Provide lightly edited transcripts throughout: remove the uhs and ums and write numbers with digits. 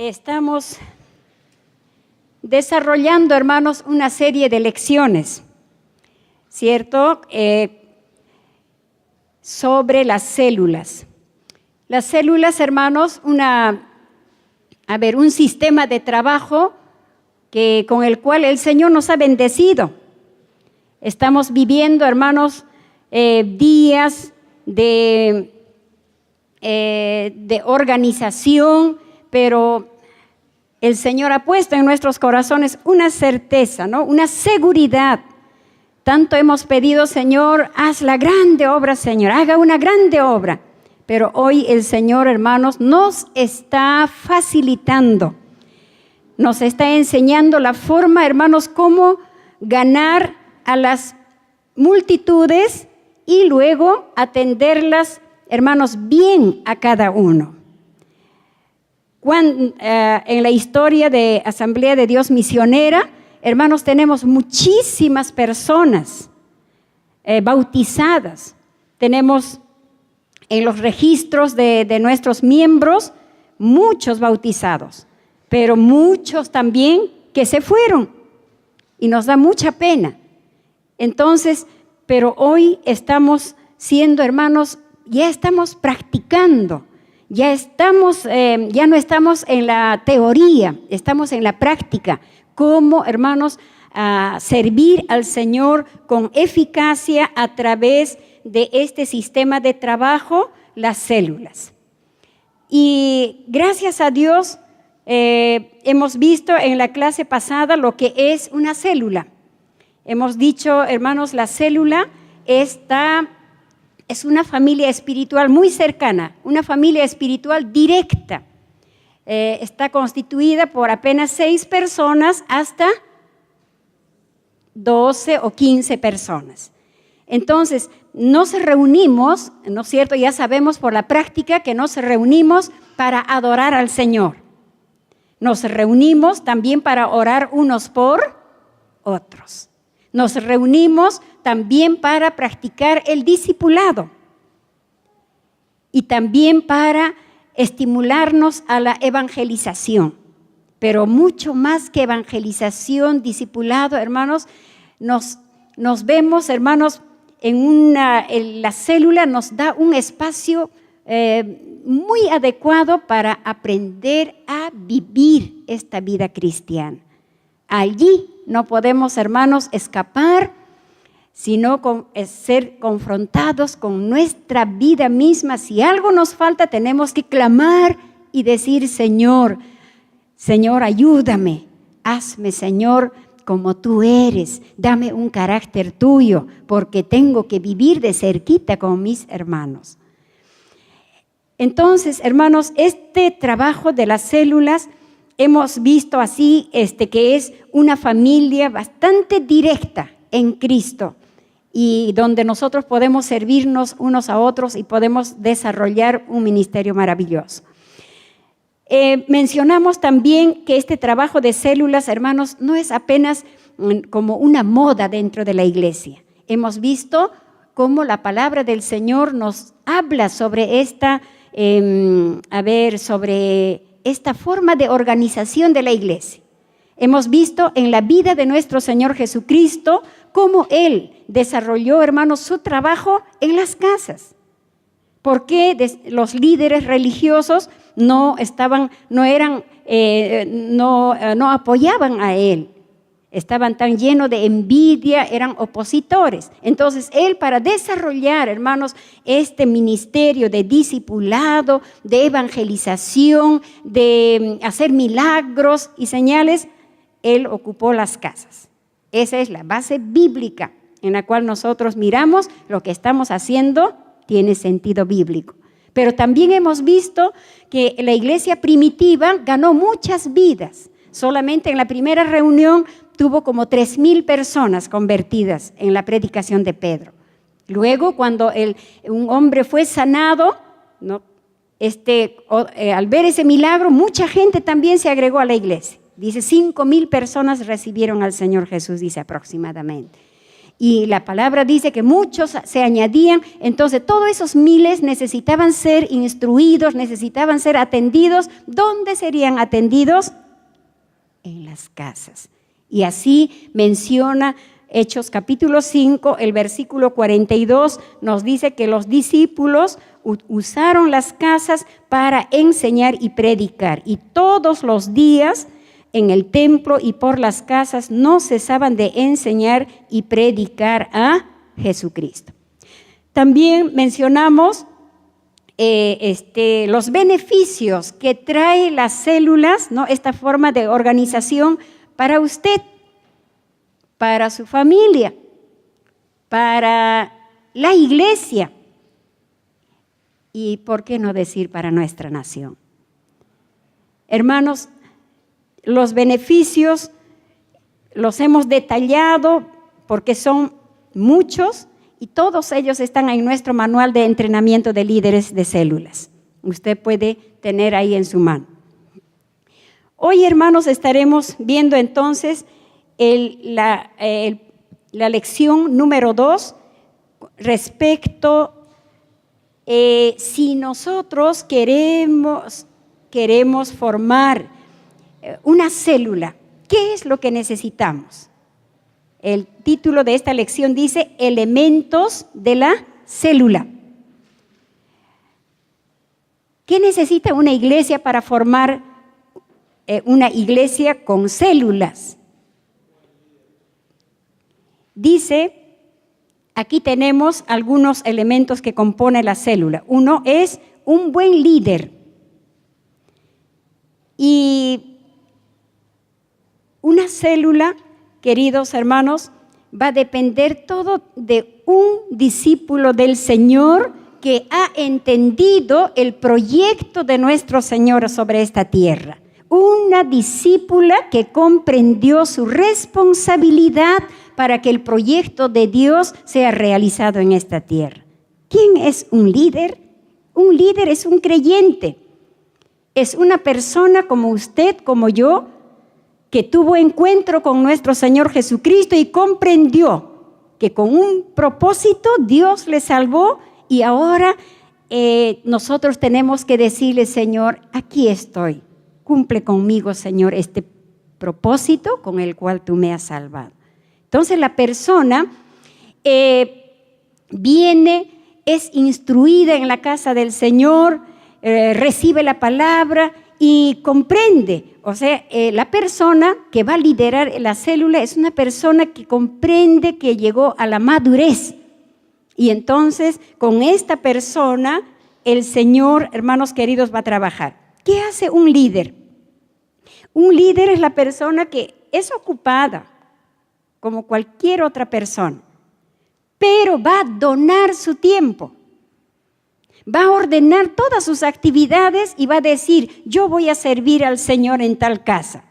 Estamos desarrollando, hermanos, una serie de lecciones, ¿cierto? Sobre las células. Las células, hermanos, un sistema de trabajo con el cual el Señor nos ha bendecido. Estamos viviendo, hermanos, días de organización, pero el Señor ha puesto en nuestros corazones una certeza, ¿no? Una seguridad. Tanto hemos pedido, Señor, haz la grande obra, Señor, haga una grande obra. Pero hoy el Señor, hermanos, nos está facilitando, nos está enseñando la forma, hermanos, cómo ganar a las multitudes y luego atenderlas, hermanos, bien a cada uno. En la historia de Asamblea de Dios Misionera, hermanos, tenemos muchísimas personas bautizadas. Tenemos en los registros de nuestros miembros muchos bautizados, pero muchos también que se fueron y nos da mucha pena. Entonces, pero hoy estamos siendo, hermanos, ya estamos practicando. Ya no estamos en la teoría, estamos en la práctica. Cómo, hermanos, servir al Señor con eficacia a través de este sistema de trabajo, las células. Y gracias a Dios hemos visto en la clase pasada lo que es una célula. Hemos dicho, hermanos, la célula es una familia espiritual muy cercana, una familia espiritual directa. Está constituida por apenas 6 personas hasta 12 o 15 personas. Entonces, nos reunimos, ¿no es cierto? Ya sabemos por la práctica que nos reunimos para adorar al Señor. Nos reunimos también para orar unos por otros. Nos reunimos también para practicar el discipulado y también para estimularnos a la evangelización. Pero mucho más que evangelización, discipulado, hermanos, nos vemos, hermanos, en la célula nos da un espacio muy adecuado para aprender a vivir esta vida cristiana. Allí no podemos, hermanos, escapar, sino ser confrontados con nuestra vida misma. Si algo nos falta, tenemos que clamar y decir, Señor, ayúdame, hazme, Señor, como tú eres, dame un carácter tuyo, porque tengo que vivir de cerquita con mis hermanos. Entonces, hermanos, este trabajo de las células hemos visto así que es una familia bastante directa en Cristo y donde nosotros podemos servirnos unos a otros y podemos desarrollar un ministerio maravilloso. Mencionamos también que este trabajo de células, hermanos, no es apenas como una moda dentro de la iglesia. Hemos visto cómo la palabra del Señor nos habla sobre esta forma de organización de la iglesia. Hemos visto en la vida de nuestro Señor Jesucristo cómo Él desarrolló, hermanos, su trabajo en las casas. ¿Por qué los líderes religiosos no apoyaban a Él? Estaban tan llenos de envidia, eran opositores. Entonces, Él para desarrollar, hermanos, este ministerio de discipulado, de evangelización, de hacer milagros y señales, Él ocupó las casas. Esa es la base bíblica en la cual nosotros miramos lo que estamos haciendo tiene sentido bíblico. Pero también hemos visto que la iglesia primitiva ganó muchas vidas. Solamente en la primera reunión tuvo como 3,000 personas convertidas en la predicación de Pedro. Luego, cuando un hombre fue sanado, ¿no? Al ver ese milagro, mucha gente también se agregó a la iglesia. Dice, 5,000 personas recibieron al Señor Jesús, dice aproximadamente. Y la palabra dice que muchos se añadían. Entonces, todos esos miles necesitaban ser instruidos, necesitaban ser atendidos. ¿Dónde serían atendidos? En las casas. Y así menciona Hechos capítulo 5, el versículo 42, nos dice que los discípulos usaron las casas para enseñar y predicar. Y todos los días en el templo y por las casas no cesaban de enseñar y predicar a Jesucristo. También mencionamos los beneficios que trae las células, ¿no? Esta forma de organización para usted, para su familia, para la iglesia y, ¿por qué no decir, para nuestra nación? Hermanos, los beneficios los hemos detallado porque son muchos y todos ellos están en nuestro manual de entrenamiento de líderes de células. Usted puede tener ahí en su mano. Hoy, hermanos, estaremos viendo entonces la lección número 2 respecto si nosotros queremos formar una célula, ¿qué es lo que necesitamos? El título de esta lección dice elementos de la célula. ¿Qué necesita una iglesia para formar una iglesia con células? Dice, aquí tenemos algunos elementos que componen la célula. Uno es un buen líder. Y una célula, queridos hermanos, va a depender todo de un discípulo del Señor que ha entendido el proyecto de nuestro Señor sobre esta tierra. Una discípula que comprendió su responsabilidad para que el proyecto de Dios sea realizado en esta tierra. ¿Quién es un líder? Un líder es un creyente. Es una persona como usted, como yo, que tuvo encuentro con nuestro Señor Jesucristo y comprendió que con un propósito Dios le salvó y ahora nosotros tenemos que decirle, Señor, aquí estoy. Cumple conmigo, Señor, este propósito con el cual tú me has salvado. Entonces la persona es instruida en la casa del Señor, recibe la palabra y comprende. O sea, la persona que va a liderar la célula es una persona que comprende que llegó a la madurez. Y entonces con esta persona el Señor, hermanos queridos, va a trabajar. ¿Qué hace un líder? Un líder es la persona que es ocupada como cualquier otra persona, pero va a donar su tiempo. Va a ordenar todas sus actividades y va a decir, yo voy a servir al Señor en tal casa.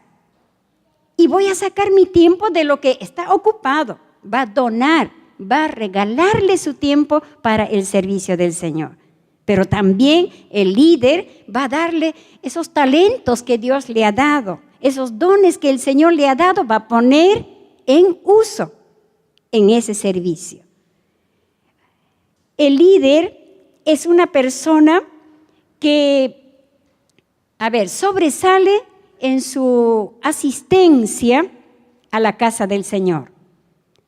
Y voy a sacar mi tiempo de lo que está ocupado. Va a donar, va a regalarle su tiempo para el servicio del Señor. Pero también el líder va a darle esos talentos que Dios le ha dado, esos dones que el Señor le ha dado, va a poner en uso en ese servicio. El líder es una persona que, sobresale en su asistencia a la casa del Señor.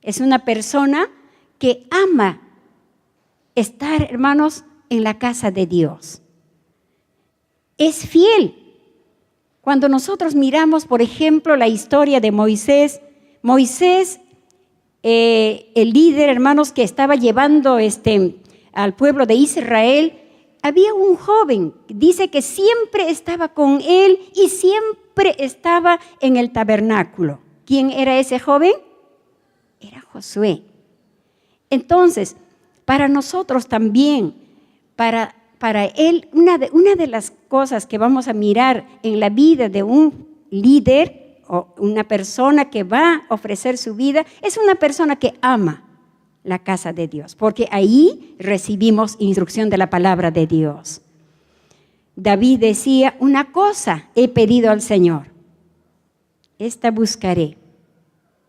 Es una persona que ama estar, hermanos, en la casa de Dios. Es fiel. Cuando nosotros miramos, por ejemplo, la historia de Moisés, el líder, hermanos, que estaba llevando al pueblo de Israel, había un joven, dice que siempre estaba con él y siempre estaba en el tabernáculo. ¿Quién era ese joven? Era Josué. Entonces, para nosotros también, para él, una de las cosas que vamos a mirar en la vida de un líder o una persona que va a ofrecer su vida, es una persona que ama la casa de Dios, porque ahí recibimos instrucción de la palabra de Dios. David decía, una cosa he pedido al Señor, esta buscaré,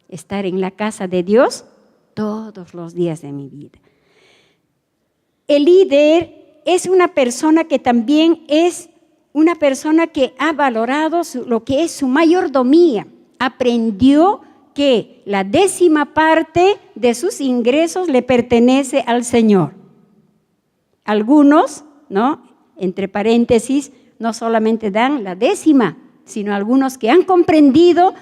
estar en la casa de Dios todos los días de mi vida. El líder es una persona que también es una persona que ha valorado lo que es su mayordomía. Aprendió que la 10ª parte de sus ingresos le pertenece al Señor. Algunos, ¿no?, entre paréntesis, no solamente dan la 10ª, sino algunos que han comprendido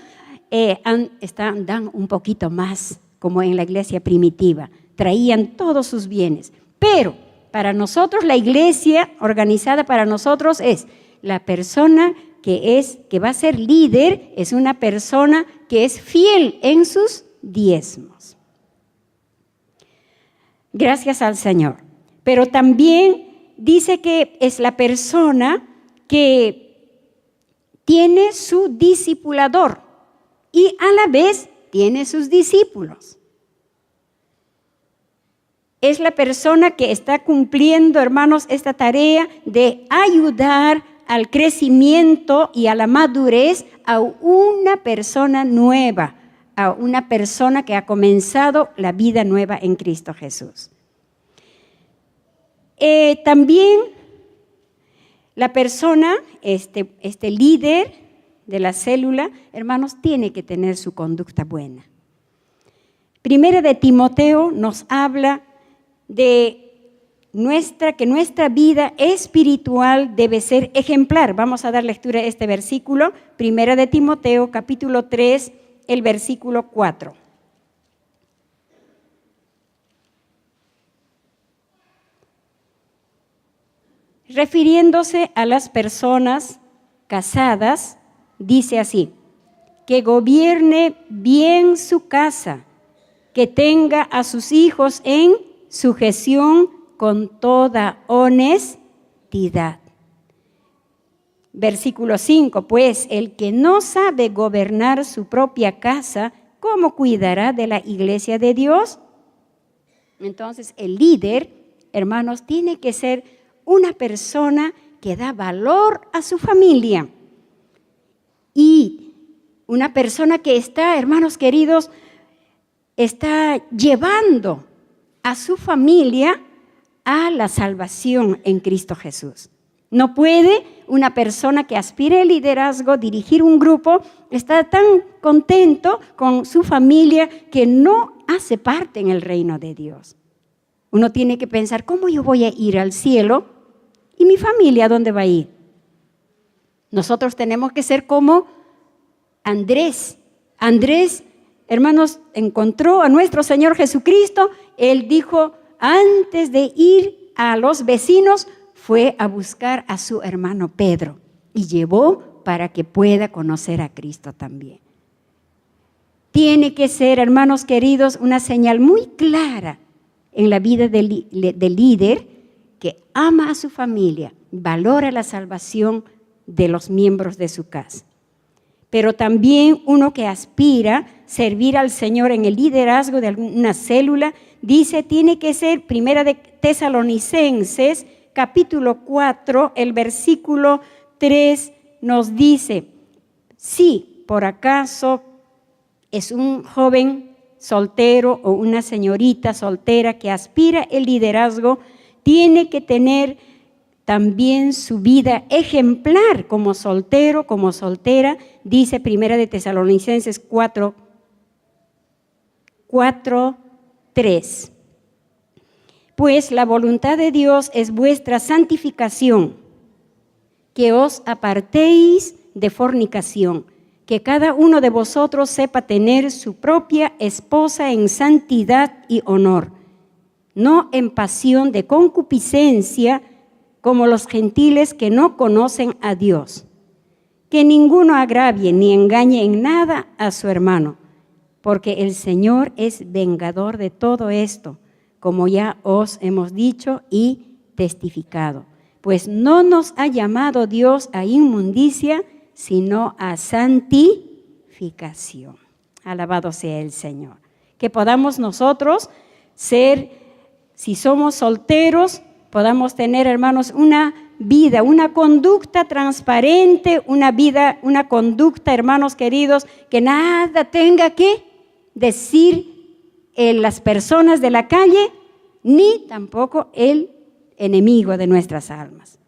dan un poquito más, como en la iglesia primitiva. Traían todos sus bienes. Pero para nosotros, la iglesia organizada para nosotros es la persona que va a ser líder, es una persona que es fiel en sus diezmos. Gracias al Señor. Pero también dice que es la persona que tiene su discipulador y a la vez tiene sus discípulos. Es la persona que está cumpliendo, hermanos, esta tarea de ayudar al crecimiento y a la madurez a una persona nueva, a una persona que ha comenzado la vida nueva en Cristo Jesús. También la persona, este líder de la célula, hermanos, tiene que tener su conducta buena. Primera de Timoteo nos habla de que nuestra vida espiritual debe ser ejemplar. Vamos a dar lectura a este versículo, Primera de Timoteo, capítulo 3, el versículo 4. Refiriéndose a las personas casadas, dice así: que gobierne bien su casa, que tenga a sus hijos en sujeción con toda honestidad. Versículo 5, pues el que no sabe gobernar su propia casa, ¿cómo cuidará de la iglesia de Dios? Entonces el líder, hermanos, tiene que ser una persona que da valor a su familia y una persona que está, hermanos queridos, está llevando a su familia a la salvación en Cristo Jesús. No puede una persona que aspire al liderazgo, dirigir un grupo, estar tan contento con su familia que no hace parte en el reino de Dios. Uno tiene que pensar, ¿cómo yo voy a ir al cielo? ¿Y mi familia dónde va a ir? Nosotros tenemos que ser como Andrés. Andrés, hermanos, encontró a nuestro Señor Jesucristo. Él dijo, antes de ir a los vecinos, fue a buscar a su hermano Pedro y llevó para que pueda conocer a Cristo también. Tiene que ser, hermanos queridos, una señal muy clara en la vida del líder que ama a su familia, valora la salvación de los miembros de su casa. Pero también uno que aspira a servir al Señor en el liderazgo de alguna célula, dice, tiene que ser, Primera de Tesalonicenses, capítulo 4, el versículo 3 nos dice, si por acaso es un joven soltero o una señorita soltera que aspira al liderazgo, tiene que tener también su vida ejemplar como soltero, como soltera, dice Primera de Tesalonicenses 4, 3. Pues la voluntad de Dios es vuestra santificación, que os apartéis de fornicación, que cada uno de vosotros sepa tener su propia esposa en santidad y honor, no en pasión de concupiscencia como los gentiles que no conocen a Dios. Que ninguno agravie ni engañe en nada a su hermano, porque el Señor es vengador de todo esto, como ya os hemos dicho y testificado. Pues no nos ha llamado Dios a inmundicia, sino a santificación. Alabado sea el Señor. Que podamos nosotros ser, si somos solteros, podamos tener, hermanos, una vida, una conducta transparente, una conducta, hermanos queridos, que nada tenga que decir las personas de la calle, ni tampoco el enemigo de nuestras almas.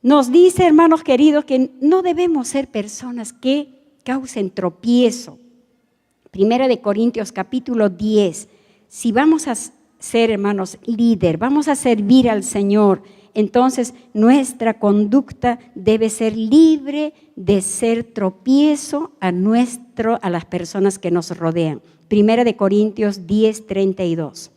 Nos dice, hermanos queridos, que no debemos ser personas que causen tropiezo. Primera de Corintios capítulo 10. Si vamos a ser, hermanos, líder, vamos a servir al Señor, entonces nuestra conducta debe ser libre de ser tropiezo a las personas que nos rodean. Primera de Corintios 10, 32.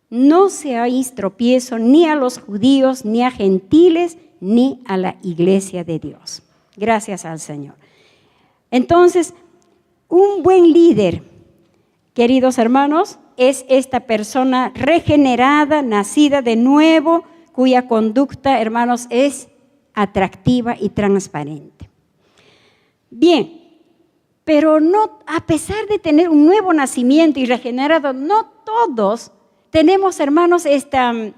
No seáis tropiezo ni a los judíos, ni a gentiles, ni a la iglesia de Dios. Gracias al Señor. Entonces, un buen líder, queridos hermanos, es esta persona regenerada, nacida de nuevo, cuya conducta, hermanos, es atractiva y transparente. Bien, pero no, a pesar de tener un nuevo nacimiento y regenerado, no todos tenemos, hermanos, esta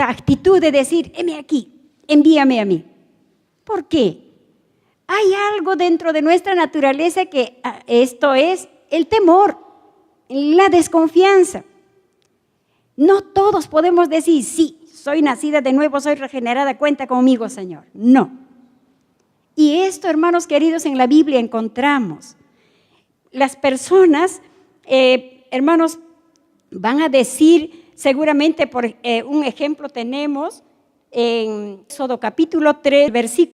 actitud de decir, heme aquí, envíame a mí. ¿Por qué? Hay algo dentro de nuestra naturaleza que esto es el temor, la desconfianza. No todos podemos decir, sí, soy nacida de nuevo, soy regenerada, cuenta conmigo, Señor. No. Y esto, hermanos queridos, en la Biblia encontramos. Las personas, hermanos, van a decir, seguramente por un ejemplo tenemos en Éxodo capítulo 3, versículo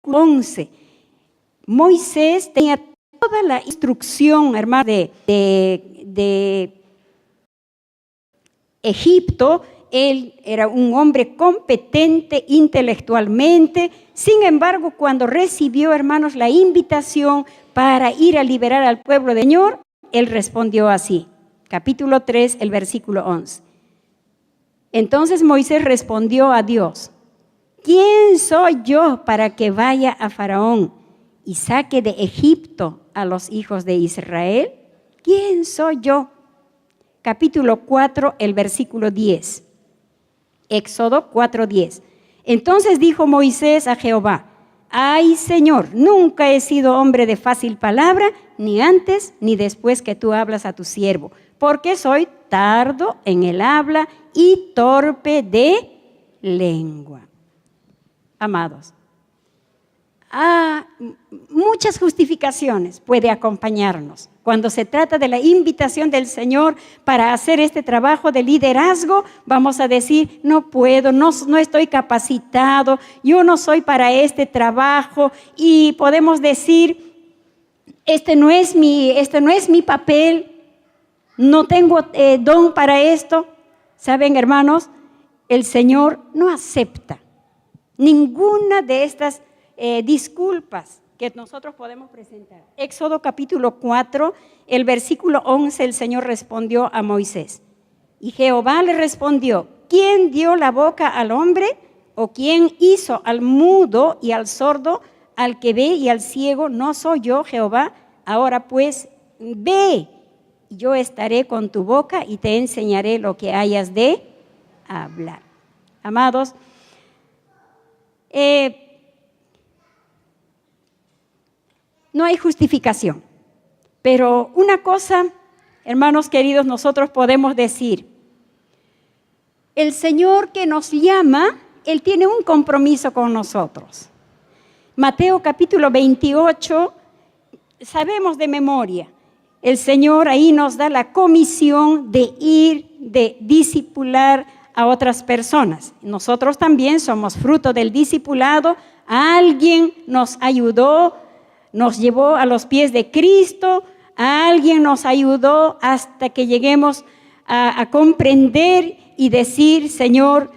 11. Moisés tenía toda la instrucción, hermano, de Egipto. Él era un hombre competente intelectualmente. Sin embargo, cuando recibió, hermanos, la invitación para ir a liberar al pueblo del Señor, él respondió así. Capítulo 3, el versículo 11. Entonces Moisés respondió a Dios, ¿quién soy yo para que vaya a Faraón y saque de Egipto a los hijos de Israel? ¿Quién soy yo? Capítulo 4, el versículo 10. Éxodo 4:10. Entonces dijo Moisés a Jehová, ay Señor, nunca he sido hombre de fácil palabra, ni antes ni después que tú hablas a tu siervo, porque soy tardo en el habla y torpe de lengua. Amados, muchas justificaciones puede acompañarnos cuando se trata de la invitación del Señor para hacer este trabajo de liderazgo. Vamos a decir, no puedo, no estoy capacitado, yo no soy para este trabajo, y podemos decir, este no es mi papel, no tengo don para esto. ¿Saben, hermanos? El Señor no acepta ninguna de estas disculpas que nosotros podemos presentar. Éxodo capítulo 4, el versículo 11, el Señor respondió a Moisés. Y Jehová le respondió, ¿quién dio la boca al hombre? ¿O quién hizo al mudo y al sordo, al que ve y al ciego? ¿No soy yo, Jehová? Ahora pues, ve, yo estaré con tu boca y te enseñaré lo que hayas de hablar. Amados, no hay justificación, pero una cosa, hermanos queridos, nosotros podemos decir, el Señor que nos llama, Él tiene un compromiso con nosotros. Mateo capítulo 28, sabemos de memoria, el Señor ahí nos da la comisión de ir, de discipular a otras personas. Nosotros también somos fruto del discipulado. Alguien nos ayudó, nos llevó a los pies de Cristo, alguien nos ayudó hasta que lleguemos a comprender y decir, Señor,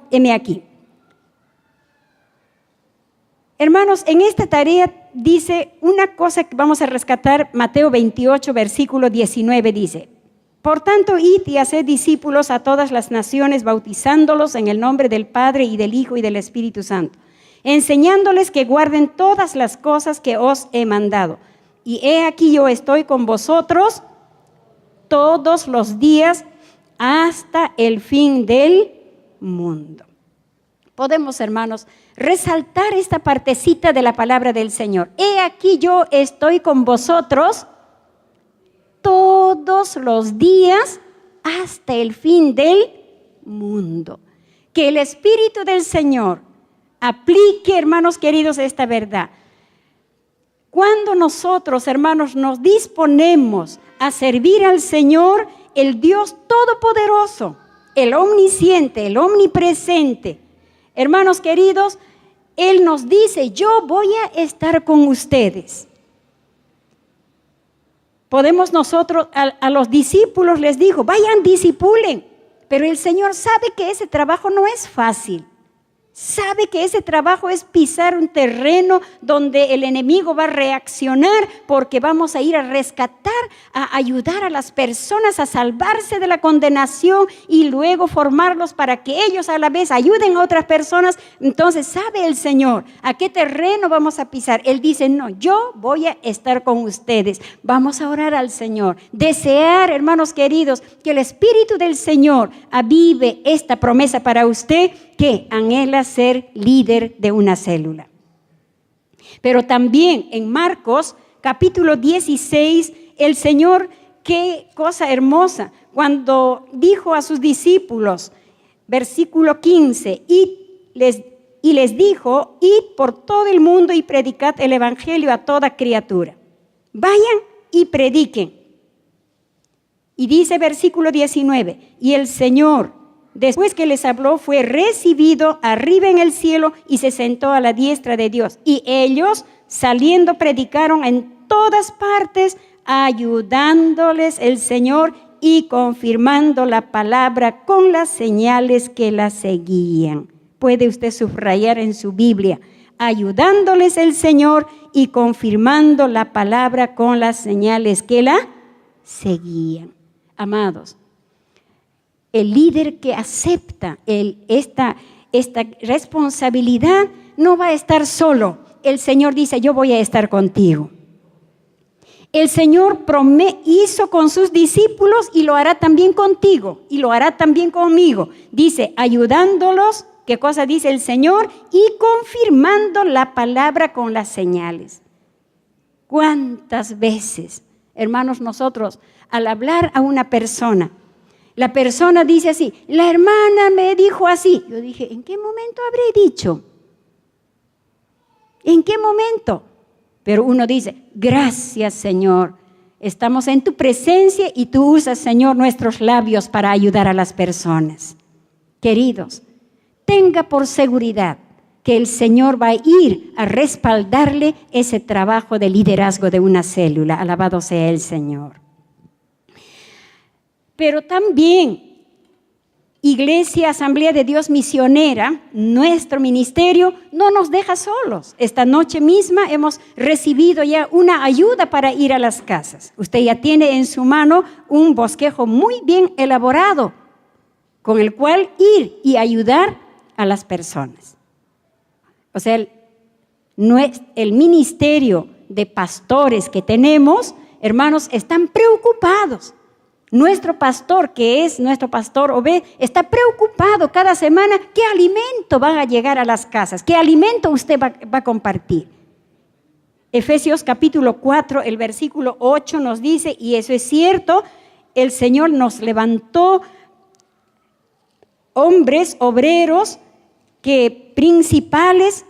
heme aquí. Hermanos, en esta tarea dice una cosa que vamos a rescatar, Mateo 28, versículo 19 dice, por tanto, id y haced discípulos a todas las naciones, bautizándolos en el nombre del Padre y del Hijo y del Espíritu Santo, enseñándoles que guarden todas las cosas que os he mandado. Y he aquí yo estoy con vosotros todos los días hasta el fin del mundo. podemos, hermanos, resaltar esta partecita de la palabra del Señor. He aquí yo estoy con vosotros todos los días hasta el fin del mundo. Que el Espíritu del Señor aplique, hermanos queridos, esta verdad. Cuando nosotros, hermanos, nos disponemos a servir al Señor, el Dios Todopoderoso, el omnisciente, el omnipresente, hermanos queridos, Él nos dice, yo voy a estar con ustedes. Podemos nosotros, a los discípulos les dijo, vayan, discipulen. Pero el Señor sabe que ese trabajo no es fácil. Sabe que ese trabajo es pisar un terreno donde el enemigo va a reaccionar porque vamos a ir a rescatar, a ayudar a las personas a salvarse de la condenación y luego formarlos para que ellos a la vez ayuden a otras personas. Entonces sabe el Señor a qué terreno vamos a pisar. Él dice, no, yo voy a estar con ustedes. Vamos a orar al Señor. Desear, hermanos queridos, que el Espíritu del Señor avive esta promesa para usted, que anhela ser líder de una célula. Pero también en Marcos capítulo 16, el Señor, qué cosa hermosa, cuando dijo a sus discípulos, versículo 15, y les dijo, id por todo el mundo y predicad el evangelio a toda criatura. Vayan y prediquen. Y dice versículo 19, y el Señor, después que les habló, fue recibido arriba en el cielo y se sentó a la diestra de Dios. Y ellos, saliendo, predicaron en todas partes, ayudándoles el Señor y confirmando la palabra con las señales que la seguían. Puede usted subrayar en su Biblia, ayudándoles el Señor y confirmando la palabra con las señales que la seguían. Amados, el líder que acepta esta responsabilidad no va a estar solo. El Señor dice, yo voy a estar contigo. El Señor hizo con sus discípulos y lo hará también contigo y lo hará también conmigo. Dice, ayudándolos, ¿qué cosa dice el Señor? Y confirmando la palabra con las señales. ¿Cuántas veces, hermanos, nosotros al hablar a una persona, la persona dice así, la hermana me dijo así. Yo dije, ¿en qué momento habré dicho? ¿En qué momento? Pero uno dice, gracias Señor, estamos en tu presencia y tú usas, Señor, nuestros labios para ayudar a las personas. Queridos, tenga por seguridad que el Señor va a ir a respaldarle ese trabajo de liderazgo de una célula. Alabado sea el Señor. Pero también, Iglesia Asamblea de Dios Misionera, nuestro ministerio no nos deja solos. Esta noche misma hemos recibido ya una ayuda para ir a las casas. Usted ya tiene en su mano un bosquejo muy bien elaborado con el cual ir y ayudar a las personas. O sea, el ministerio de pastores que tenemos, hermanos, están preocupados. Nuestro pastor, que es nuestro pastor Obed, está preocupado cada semana qué alimento van a llegar a las casas, qué alimento usted va a compartir. Efesios capítulo 4, el versículo 8 nos dice, y eso es cierto, el Señor nos levantó hombres, obreros, principales,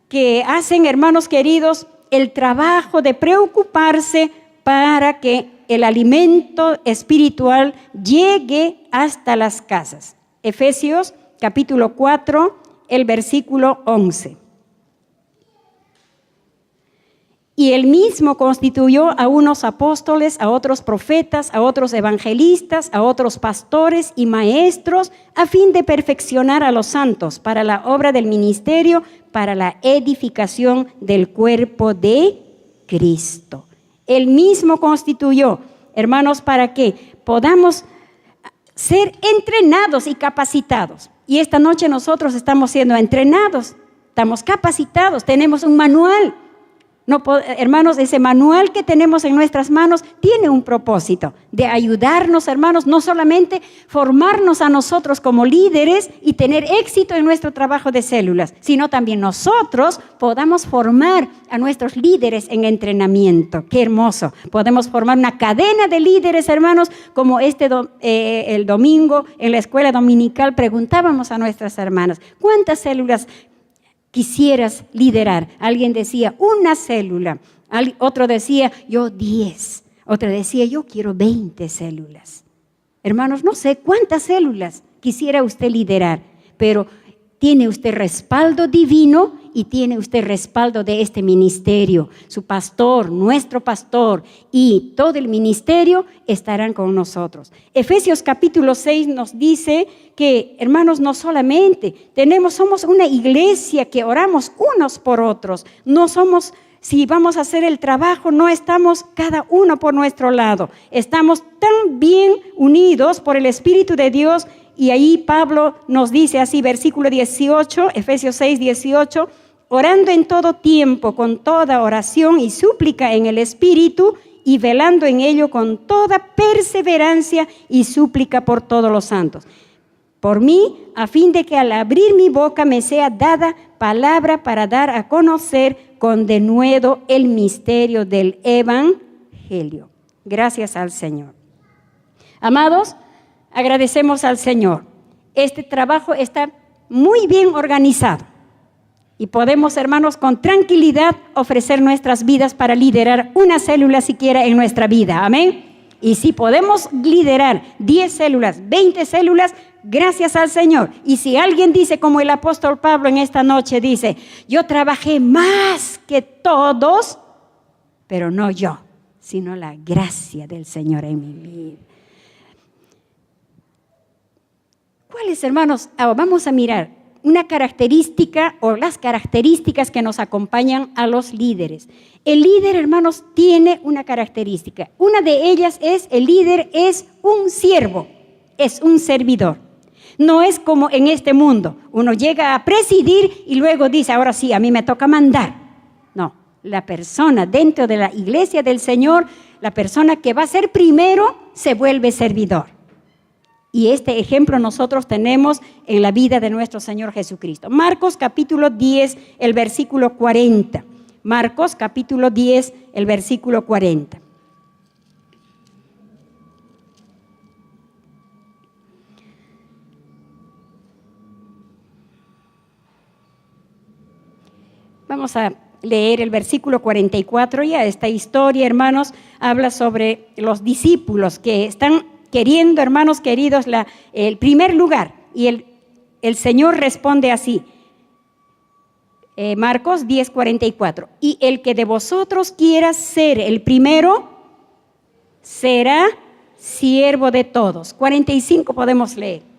que hacen, hermanos queridos, el trabajo de preocuparse para que el alimento espiritual llegue hasta las casas. Efesios capítulo 4, el versículo 11. Y él mismo constituyó a unos apóstoles, a otros profetas, a otros evangelistas, a otros pastores y maestros, a fin de perfeccionar a los santos para la obra del ministerio, para la edificación del cuerpo de Cristo. Él mismo constituyó, hermanos, para que podamos ser entrenados y capacitados. Y esta noche nosotros estamos siendo entrenados, estamos capacitados, tenemos un manual No, hermanos, ese manual que tenemos en nuestras manos tiene un propósito de ayudarnos, hermanos, no solamente formarnos a nosotros como líderes y tener éxito en nuestro trabajo de células, sino también nosotros podamos formar a nuestros líderes en entrenamiento. ¡Qué hermoso! Podemos formar una cadena de líderes, hermanos, como el domingo en la escuela dominical preguntábamos a nuestras hermanas, ¿cuántas células quisieras liderar? Alguien decía, una célula. Otro decía, yo 10. Otro decía, yo quiero 20 células. Hermanos, no sé cuántas células quisiera usted liderar, pero tiene usted respaldo divino y tiene usted respaldo de este ministerio. Su pastor, nuestro pastor y todo el ministerio estarán con nosotros. Efesios capítulo 6 nos dice que, hermanos, no solamente somos una iglesia que oramos unos por otros. No somos, si vamos a hacer el trabajo, no estamos cada uno por nuestro lado. Estamos tan bien unidos por el Espíritu de Dios. Y ahí Pablo nos dice así, versículo 18, Efesios 6, 18, orando en todo tiempo con toda oración y súplica en el Espíritu y velando en ello con toda perseverancia y súplica por todos los santos. Por mí, a fin de que al abrir mi boca me sea dada palabra para dar a conocer con denuedo el misterio del Evangelio. Gracias al Señor. Amados, agradecemos al Señor. Este trabajo está muy bien organizado y podemos, hermanos, con tranquilidad ofrecer nuestras vidas para liderar una célula siquiera en nuestra vida. Amén. Y si podemos liderar 10 células, 20 células, gracias al Señor. Y si alguien dice, como el apóstol Pablo en esta noche dice, yo trabajé más que todos, pero no yo, sino la gracia del Señor en mi vida. ¿Cuáles, hermanos? Vamos a mirar una característica o las características que nos acompañan a los líderes. El líder, hermanos, tiene una característica. Una de ellas es, el líder es un siervo, es un servidor. No es como en este mundo. Uno llega a presidir y luego dice, ahora sí, a mí me toca mandar. No, la persona dentro de la iglesia del Señor, la persona que va a ser primero, se vuelve servidor. Y este ejemplo nosotros tenemos en la vida de nuestro Señor Jesucristo. Marcos capítulo 10, el versículo 40. Marcos capítulo 10, el versículo 40. Vamos a leer el versículo 44 ya. Esta historia, hermanos, habla sobre los discípulos que están queriendo, hermanos queridos, el primer lugar. Y el Señor responde así. Marcos 10, 44. Y el que de vosotros quiera ser el primero, será siervo de todos. 45 podemos leer.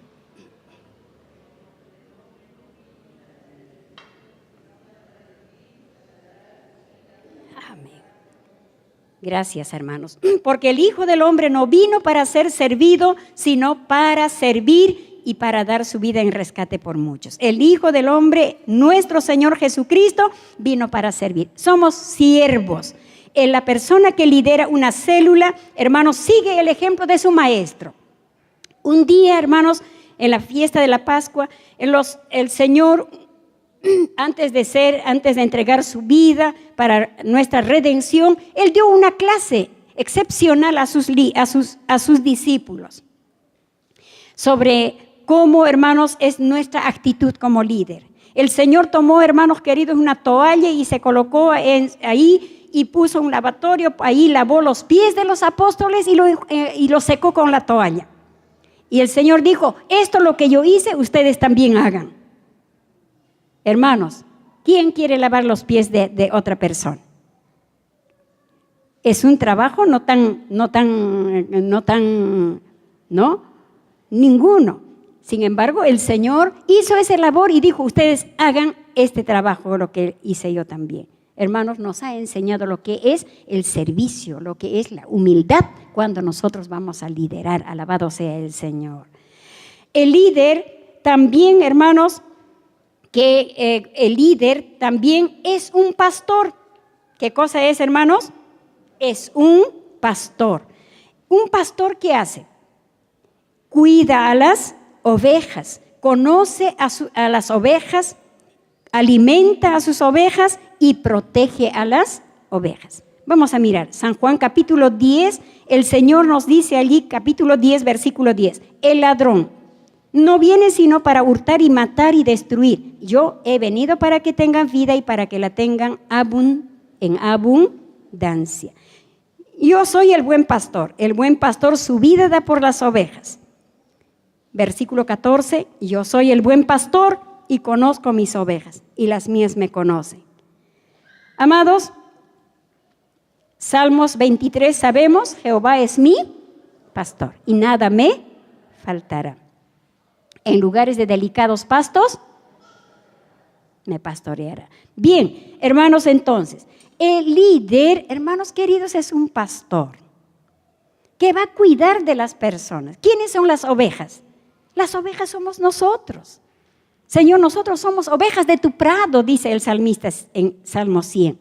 Gracias, hermanos. Porque el Hijo del Hombre no vino para ser servido, sino para servir y para dar su vida en rescate por muchos. El Hijo del Hombre, nuestro Señor Jesucristo, vino para servir. Somos siervos. La persona que lidera una célula, hermanos, sigue el ejemplo de su maestro. Un día, hermanos, en la fiesta de la Pascua, el Señor, antes de entregar su vida para nuestra redención, Él dio una clase excepcional a sus discípulos sobre cómo, hermanos, es nuestra actitud como líder. El Señor tomó, hermanos queridos, una toalla y se colocó ahí y puso un lavatorio, ahí lavó los pies de los apóstoles y lo secó con la toalla. Y el Señor dijo, esto es lo que yo hice, ustedes también hagan. Hermanos, ¿quién quiere lavar los pies de otra persona? Es un trabajo no, ninguno. Sin embargo, el Señor hizo esa labor y dijo, ustedes hagan este trabajo, lo que hice yo también. Hermanos, nos ha enseñado lo que es el servicio, lo que es la humildad cuando nosotros vamos a liderar. Alabado sea el Señor. El líder también, hermanos, que el líder también es un pastor. ¿Qué cosa es, hermanos? Es un pastor. ¿Un pastor qué hace? Cuida a las ovejas, conoce a las ovejas, alimenta a sus ovejas y protege a las ovejas. Vamos a mirar, San Juan capítulo 10, el Señor nos dice allí, capítulo 10, versículo 10, el ladrón no viene sino para hurtar y matar y destruir. Yo he venido para que tengan vida y para que la tengan en abundancia. Yo soy el buen pastor su vida da por las ovejas. Versículo 14, yo soy el buen pastor y conozco mis ovejas y las mías me conocen. Amados, Salmos 23 sabemos, Jehová es mi pastor y nada me faltará. En lugares de delicados pastos me pastoreará. Bien, hermanos, entonces, el líder, hermanos queridos, es un pastor que va a cuidar de las personas. ¿Quiénes son las ovejas? Las ovejas somos nosotros. Señor, nosotros somos ovejas de tu prado, dice el salmista en Salmo 100.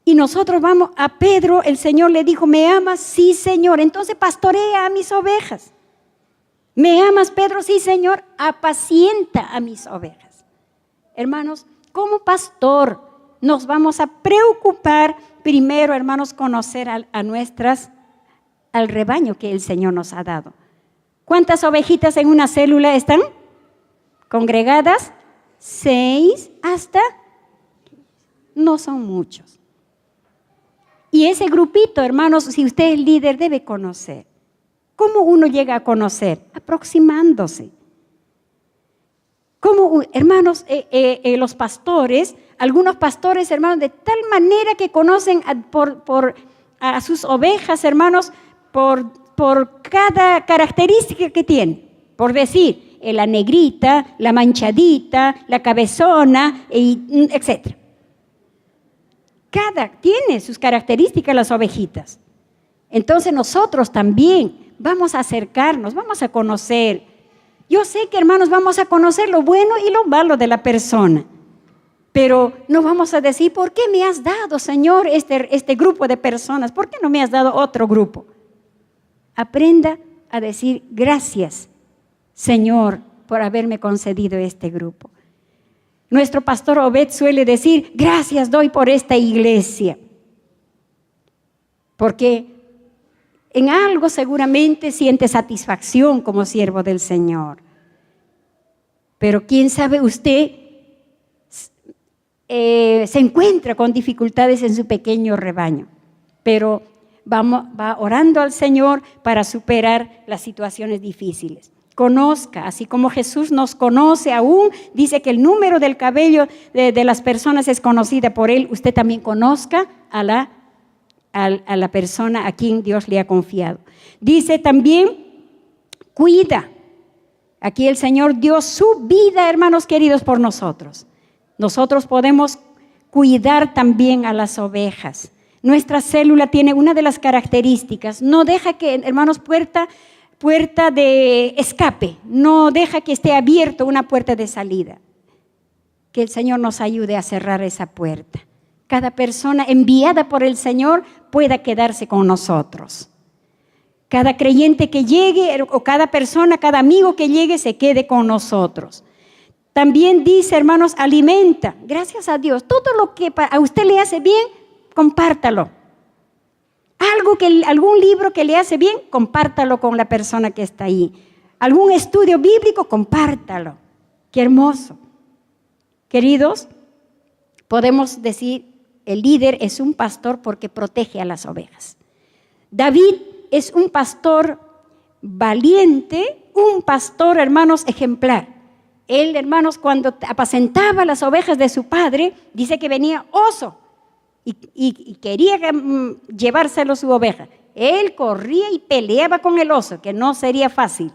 Y nosotros vamos a Pedro, el Señor le dijo, ¿me amas? Sí, Señor. Entonces pastorea a mis ovejas. ¿Me amas, Pedro? Sí, Señor. Apacienta a mis ovejas. Hermanos, como pastor nos vamos a preocupar primero, hermanos, conocer al rebaño que el Señor nos ha dado. ¿Cuántas ovejitas en una célula están congregadas? 6 hasta, no son muchos. Y ese grupito, hermanos, si usted es líder, debe conocer. ¿Cómo uno llega a conocer? Aproximándose. ¿Cómo, hermanos, los pastores, algunos pastores, hermanos, de tal manera que conocen a sus ovejas, hermanos, por cada característica que tienen? Por decir, la negrita, la manchadita, la cabezona, etc. Cada tiene sus características las ovejitas. Entonces nosotros también vamos a acercarnos, vamos a conocer. Yo sé que, hermanos, vamos a conocer lo bueno y lo malo de la persona. Pero no vamos a decir, ¿por qué me has dado, Señor, este grupo de personas? ¿Por qué no me has dado otro grupo? Aprenda a decir, gracias, Señor, por haberme concedido este grupo. Nuestro pastor Obed suele decir, gracias doy por esta iglesia. Porque en algo seguramente siente satisfacción como siervo del Señor. Pero quién sabe, usted se encuentra con dificultades en su pequeño rebaño. Pero va orando al Señor para superar las situaciones difíciles. Conozca, así como Jesús nos conoce aún, dice que el número del cabello de las personas es conocida por Él. Usted también conozca a la persona a quien Dios le ha confiado. Dice también, cuida. Aquí el Señor dio su vida, hermanos queridos, por nosotros. Nosotros podemos cuidar también a las ovejas. Nuestra célula tiene una de las características, no deja que, hermanos, puerta de escape, no deja que esté abierta una puerta de salida. Que el Señor nos ayude a cerrar esa puerta. Cada persona enviada por el Señor pueda quedarse con nosotros. Cada creyente que llegue, o cada persona, cada amigo que llegue, se quede con nosotros. También dice, hermanos, alimenta. Gracias a Dios, todo lo que a usted le hace bien, compártalo. Algún libro que le hace bien, compártalo con la persona que está ahí. Algún estudio bíblico, compártalo. Qué hermoso. Queridos, podemos decir, el líder es un pastor porque protege a las ovejas. David es un pastor valiente, un pastor, hermanos, ejemplar. Él, hermanos, cuando apacentaba las ovejas de su padre, dice que venía oso. Y quería llevárselo su oveja. Él corría y peleaba con el oso, que no sería fácil.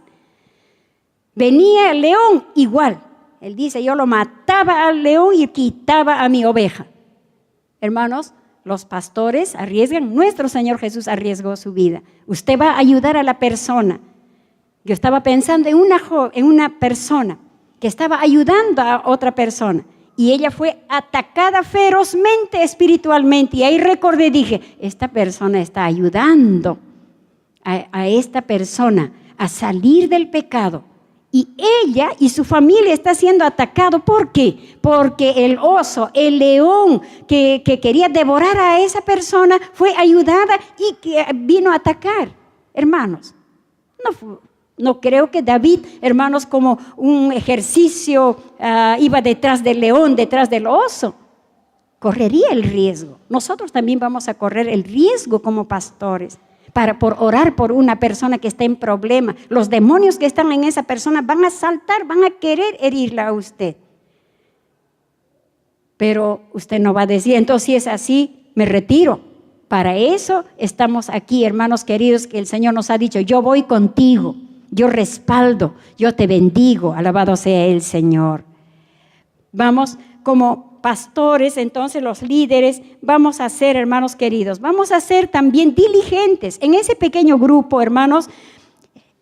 Venía el león, igual. Él dice, yo lo mataba al león y quitaba a mi oveja. Hermanos, los pastores arriesgan, nuestro Señor Jesús arriesgó su vida. Usted va a ayudar a la persona. Yo estaba pensando en una persona que estaba ayudando a otra persona. Y ella fue atacada ferozmente espiritualmente. Y ahí recordé, dije, esta persona está ayudando a esta persona a salir del pecado. Y ella y su familia está siendo atacado. ¿Por qué? Porque el oso, el león que quería devorar a esa persona fue ayudada y que vino a atacar. Hermanos, no creo que David, hermanos, como un ejercicio iba detrás del león, detrás del oso. Correría el riesgo. Nosotros también vamos a correr el riesgo como pastores por orar por una persona que está en problema. Los demonios que están en esa persona van a saltar, van a querer herirla a usted. Pero usted no va a decir, entonces si es así, me retiro. Para eso estamos aquí, hermanos queridos, que el Señor nos ha dicho, yo voy contigo, yo respaldo, yo te bendigo, alabado sea el Señor. Vamos como pastores, entonces los líderes, vamos a ser, hermanos queridos, vamos a ser también diligentes. En ese pequeño grupo, hermanos,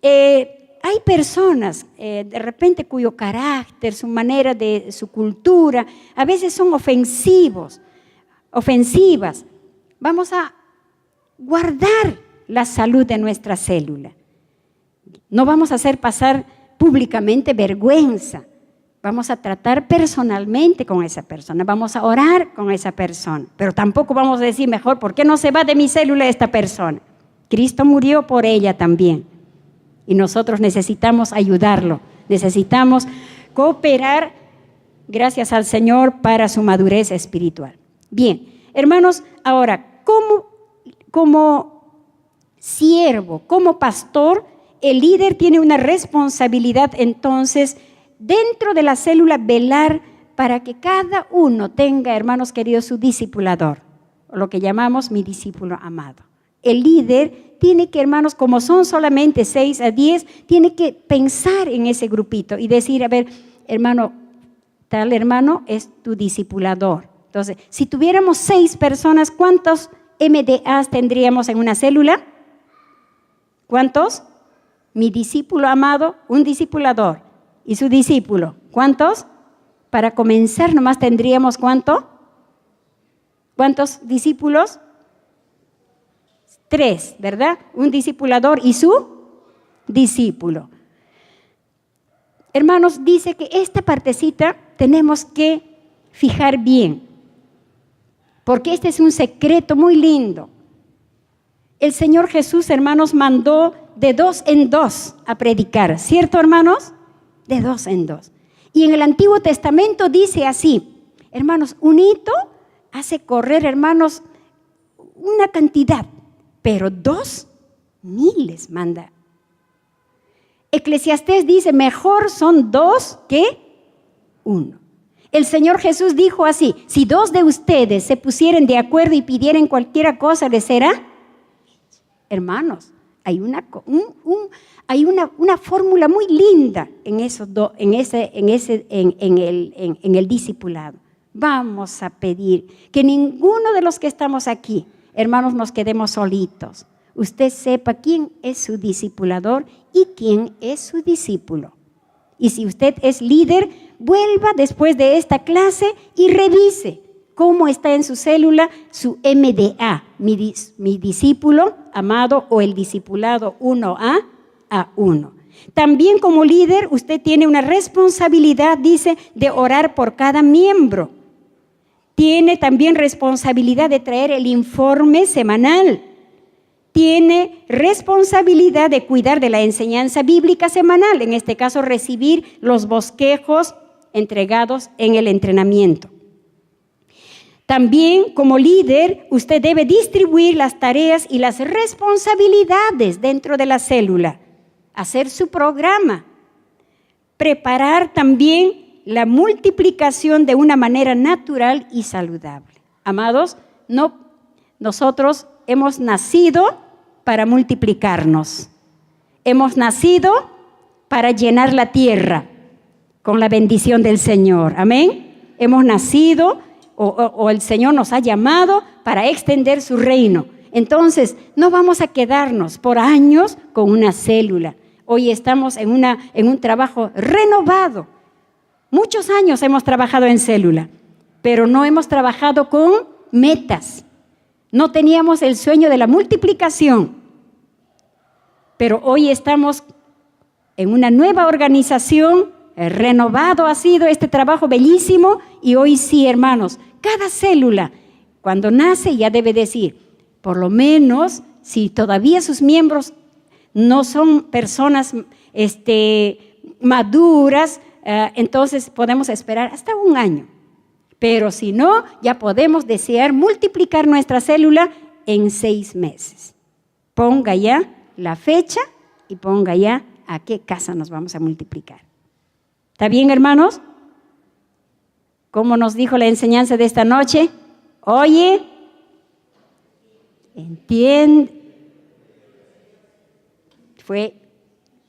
hay personas de repente cuyo carácter, su manera su cultura, a veces son ofensivas. Vamos a guardar la salud de nuestra célula. No vamos a hacer pasar públicamente vergüenza. Vamos a tratar personalmente con esa persona, vamos a orar con esa persona, pero tampoco vamos a decir mejor, ¿por qué no se va de mi célula esta persona? Cristo murió por ella también y nosotros necesitamos ayudarlo, necesitamos cooperar, gracias al Señor, para su madurez espiritual. Bien, hermanos, ahora, como siervo, como pastor, el líder tiene una responsabilidad entonces dentro de la célula velar para que cada uno tenga, hermanos queridos, su discipulador, lo que llamamos mi discípulo amado. El líder tiene que, hermanos, como son solamente 6 a 10, tiene que pensar en ese grupito y decir, a ver, hermano, tal hermano es tu discipulador. Entonces, si tuviéramos 6 personas, ¿cuántos MDAs tendríamos en una célula? ¿Cuántos? Mi discípulo amado, un discipulador. ¿Y su discípulo? ¿Cuántos? Para comenzar nomás tendríamos ¿cuánto? ¿Cuántos discípulos? 3, ¿verdad? Un discipulador y su discípulo. Hermanos, dice que esta partecita tenemos que fijar bien, porque este es un secreto muy lindo. El Señor Jesús, hermanos, mandó de 2 en 2 a predicar, ¿cierto, hermanos? De 2 en 2. Y en el Antiguo Testamento dice así, hermanos, un hito hace correr, hermanos, una cantidad, pero 2 miles manda. Eclesiastés dice, mejor son 2 que 1. El Señor Jesús dijo así, si 2 de ustedes se pusieren de acuerdo y pidieran cualquier cosa, ¿les será? Hermanos, hay una fórmula muy linda en el discipulado. Vamos a pedir que ninguno de los que estamos aquí, hermanos, nos quedemos solitos. Usted sepa quién es su discipulador y quién es su discípulo. Y si usted es líder, vuelva después de esta clase y revise cómo está en su célula su MDA, mi discípulo amado o el discipulado 1A a 1. También como líder usted tiene una responsabilidad, dice, de orar por cada miembro. Tiene también responsabilidad de traer el informe semanal. Tiene responsabilidad de cuidar de la enseñanza bíblica semanal, en este caso recibir los bosquejos entregados en el entrenamiento. También como líder usted debe distribuir las tareas y las responsabilidades dentro de la célula, hacer su programa, preparar también la multiplicación de una manera natural y saludable. Amados, nosotros hemos nacido para multiplicarnos. Hemos nacido para llenar la tierra con la bendición del Señor. Amén. Hemos nacido o el Señor nos ha llamado para extender su reino. Entonces, no vamos a quedarnos por años con una célula. Hoy estamos en un trabajo renovado. Muchos años hemos trabajado en célula, pero no hemos trabajado con metas. No teníamos el sueño de la multiplicación. Pero hoy estamos en una nueva organización, renovado ha sido este trabajo bellísimo, y hoy sí, hermanos, cada célula, cuando nace, ya debe decir, por lo menos, si todavía sus miembros no son personas maduras, entonces podemos esperar hasta un año. Pero si no, ya podemos desear multiplicar nuestra célula en 6 meses. Ponga ya la fecha y ponga ya a qué casa nos vamos a multiplicar. ¿Está bien, hermanos? ¿Cómo nos dijo la enseñanza de esta noche? Oye, entiende. Fue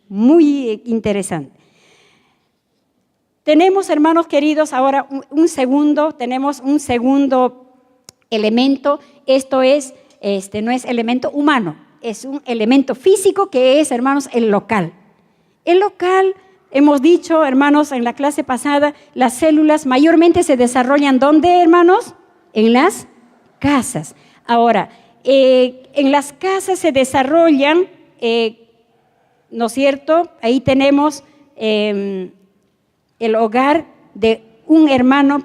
muy interesante. Tenemos, hermanos queridos, ahora tenemos un segundo elemento. Esto es, no es elemento humano, es un elemento físico que es, hermanos, el local. El local, hemos dicho, hermanos, en la clase pasada, las células mayormente se desarrollan, ¿dónde, hermanos? En las casas. Ahora, en las casas se desarrollan, ¿no es cierto? Ahí tenemos el hogar de un hermano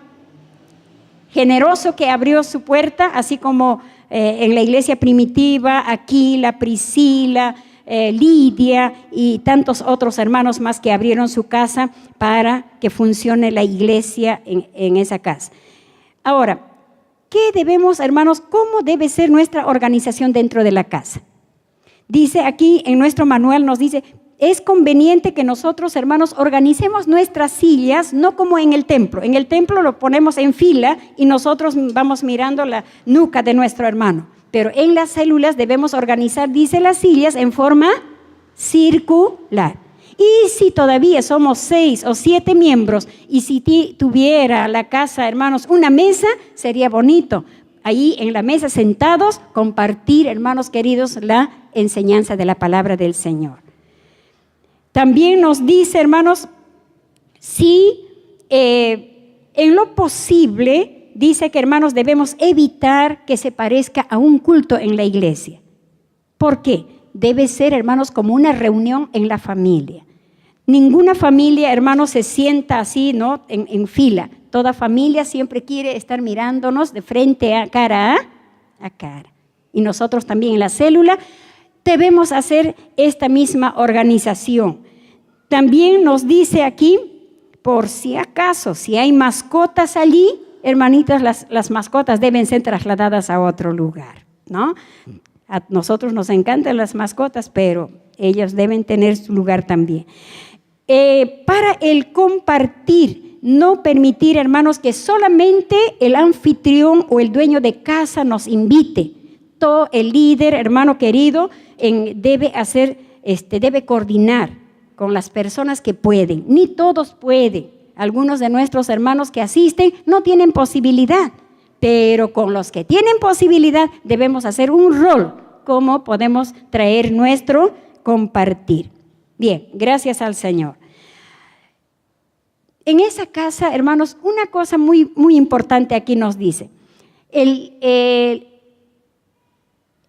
generoso que abrió su puerta, así como en la iglesia primitiva, Aquila, Priscila, Lidia y tantos otros hermanos más que abrieron su casa para que funcione la iglesia en esa casa. Ahora, ¿qué debemos, hermanos, cómo debe ser nuestra organización dentro de la casa? Dice aquí en nuestro manual, nos dice, es conveniente que nosotros, hermanos, organicemos nuestras sillas, no como en el templo. En el templo lo ponemos en fila y nosotros vamos mirando la nuca de nuestro hermano. Pero en las células debemos organizar, dice, las sillas en forma circular. Y si todavía somos 6 o 7 miembros y si tuviera la casa, hermanos, una mesa, sería bonito. Ahí en la mesa sentados, compartir, hermanos queridos, la enseñanza de la palabra del Señor. También nos dice, hermanos, si en lo posible, dice que, hermanos, debemos evitar que se parezca a un culto en la iglesia. ¿Por qué? Debe ser, hermanos, como una reunión en la familia. Ninguna familia, hermanos, se sienta así, ¿no? En fila. Toda familia siempre quiere estar mirándonos de frente a cara. Y nosotros también en la célula debemos hacer esta misma organización. También nos dice aquí, por si acaso, si hay mascotas allí, hermanitas, las mascotas deben ser trasladadas a otro lugar, ¿no? A nosotros nos encantan las mascotas, pero ellas deben tener su lugar también. Para el compartir, no permitir, hermanos, que solamente el anfitrión o el dueño de casa nos invite. Todo el líder, hermano querido, debe coordinar con las personas que pueden. Ni todos pueden. Algunos de nuestros hermanos que asisten no tienen posibilidad, pero con los que tienen posibilidad debemos hacer un rol, cómo podemos traer nuestro compartir. Bien, gracias al Señor. En esa casa, hermanos, una cosa muy, muy importante aquí nos dice. El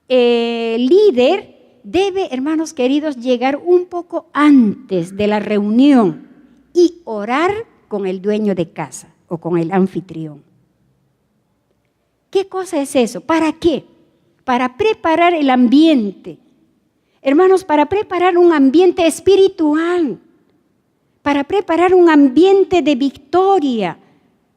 líder debe, hermanos queridos, llegar un poco antes de la reunión y orar con el dueño de casa o con el anfitrión. ¿Qué cosa es eso? ¿Para qué? Para preparar el ambiente. Hermanos, para preparar un ambiente espiritual, para preparar un ambiente de victoria,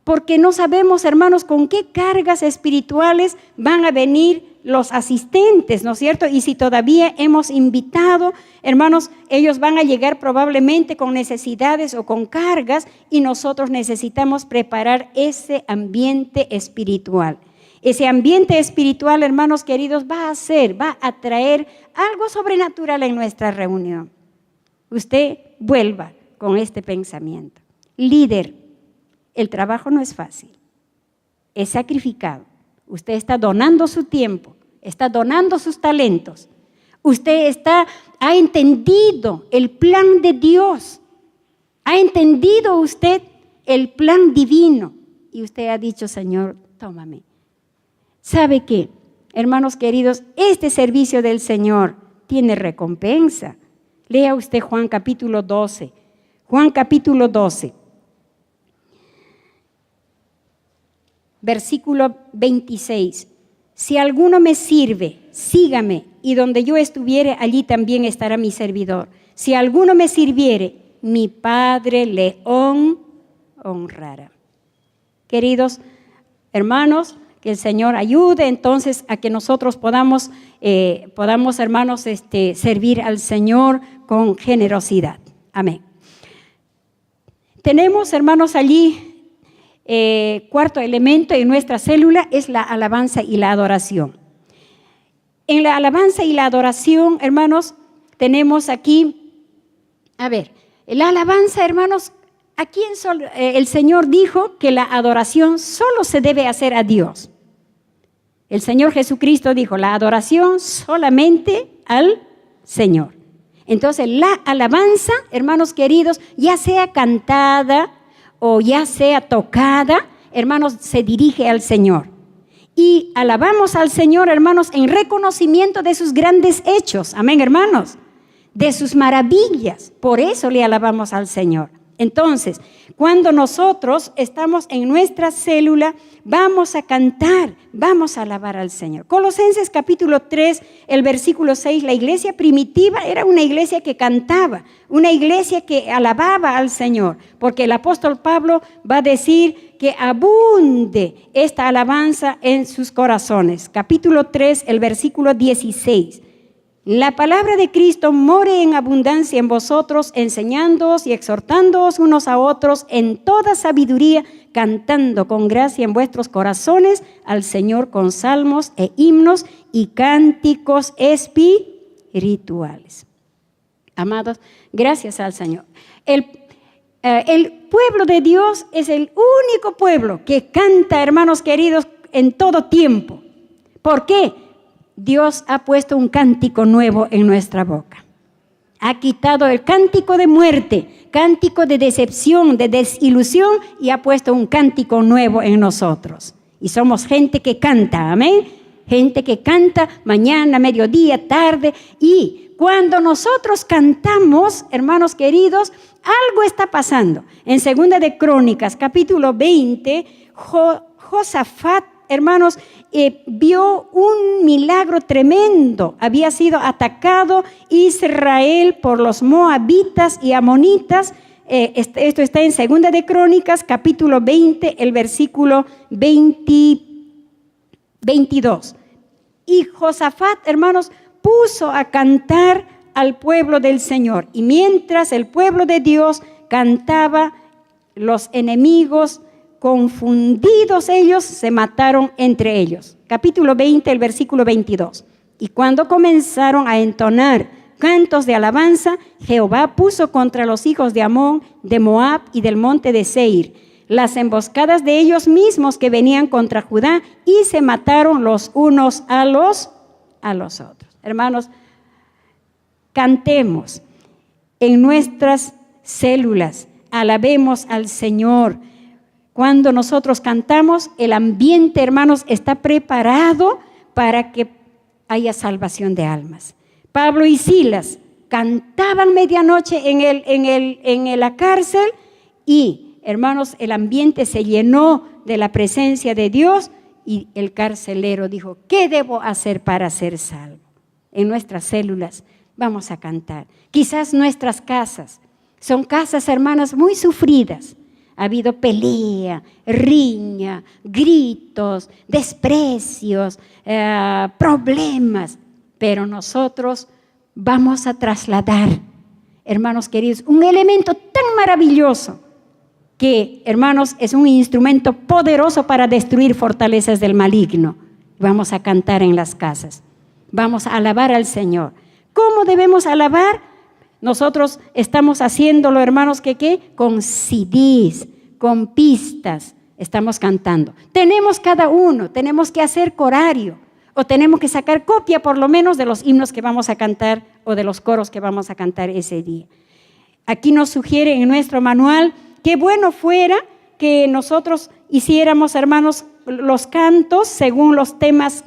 porque no sabemos, hermanos, con qué cargas espirituales van a venir los asistentes, ¿no es cierto? Y si todavía hemos invitado, hermanos, ellos van a llegar probablemente con necesidades o con cargas y nosotros necesitamos preparar ese ambiente espiritual. Ese ambiente espiritual, hermanos queridos, va a traer algo sobrenatural en nuestra reunión. Usted vuelva con este pensamiento. Líder, el trabajo no es fácil, es sacrificado. Usted está donando su tiempo, está donando sus talentos. Usted ha entendido el plan de Dios. Ha entendido usted el plan divino. Y usted ha dicho, Señor, tómame. ¿Sabe qué? Hermanos queridos, este servicio del Señor tiene recompensa. Lea usted Juan capítulo 12. Juan capítulo 12. Versículo 26. Si alguno me sirve, sígame, y donde yo estuviere, allí también estará mi servidor. Si alguno me sirviere, mi Padre le honrará. Queridos hermanos, que el Señor ayude entonces a que nosotros podamos hermanos, servir al Señor con generosidad. Amén. Tenemos, hermanos, allí cuarto elemento en nuestra célula es la alabanza y la adoración. En la alabanza y la adoración, hermanos, tenemos aquí, la alabanza, hermanos, aquí el Señor dijo que la adoración solo se debe hacer a Dios. El Señor Jesucristo dijo, la adoración solamente al Señor. Entonces, la alabanza, hermanos queridos, ya sea cantada o ya sea tocada, hermanos, se dirige al Señor. Y alabamos al Señor, hermanos, en reconocimiento de sus grandes hechos. Amén, hermanos. De sus maravillas. Por eso le alabamos al Señor. Entonces, cuando nosotros estamos en nuestra célula, vamos a cantar, vamos a alabar al Señor. Colosenses capítulo 3, el versículo 6, la iglesia primitiva era una iglesia que cantaba, una iglesia que alababa al Señor, porque el apóstol Pablo va a decir que abunde esta alabanza en sus corazones. Capítulo 3, el versículo 16. La palabra de Cristo more en abundancia en vosotros, enseñándoos y exhortándoos unos a otros en toda sabiduría, cantando con gracia en vuestros corazones al Señor con salmos e himnos y cánticos espirituales. Amados, gracias al Señor. El pueblo de Dios es el único pueblo que canta, hermanos queridos, en todo tiempo. ¿Por qué? Dios ha puesto un cántico nuevo en nuestra boca. Ha quitado el cántico de muerte, cántico de decepción, de desilusión, y ha puesto un cántico nuevo en nosotros. Y somos gente que canta, amén. Gente que canta mañana, mediodía, tarde. Y cuando nosotros cantamos, hermanos queridos, algo está pasando. En 2 de Crónicas, capítulo 20, Josafat, hermanos, vio un milagro tremendo. Había sido atacado Israel por los moabitas y amonitas. Esto está en 2 de Crónicas, capítulo 20, el versículo 22. Y Josafat, hermanos, puso a cantar al pueblo del Señor. Y mientras el pueblo de Dios cantaba, los enemigos confundidos ellos se mataron entre ellos. Capítulo 20, el versículo 22. Y cuando comenzaron a entonar cantos de alabanza, Jehová puso contra los hijos de Amón, de Moab y del monte de Seir las emboscadas de ellos mismos que venían contra Judá, y se mataron los unos a los otros. Hermanos, cantemos en nuestras células, alabemos al Señor. Cuando nosotros cantamos, el ambiente, hermanos, está preparado para que haya salvación de almas. Pablo y Silas cantaban medianoche en la cárcel y, hermanos, el ambiente se llenó de la presencia de Dios y el carcelero dijo, ¿qué debo hacer para ser salvo? En nuestras células vamos a cantar. Quizás nuestras casas son casas, hermanas, muy sufridas. Ha habido pelea, riña, gritos, desprecios, problemas. Pero nosotros vamos a trasladar, hermanos queridos, un elemento tan maravilloso que, hermanos, es un instrumento poderoso para destruir fortalezas del maligno. Vamos a cantar en las casas. Vamos a alabar al Señor. ¿Cómo debemos alabar? Nosotros estamos haciéndolo, hermanos, ¿qué? Con CDs, con pistas, estamos cantando. Tenemos que hacer corario, o tenemos que sacar copia por lo menos de los himnos que vamos a cantar o de los coros que vamos a cantar ese día. Aquí nos sugiere en nuestro manual, qué bueno fuera que nosotros hiciéramos, hermanos, los cantos según los temas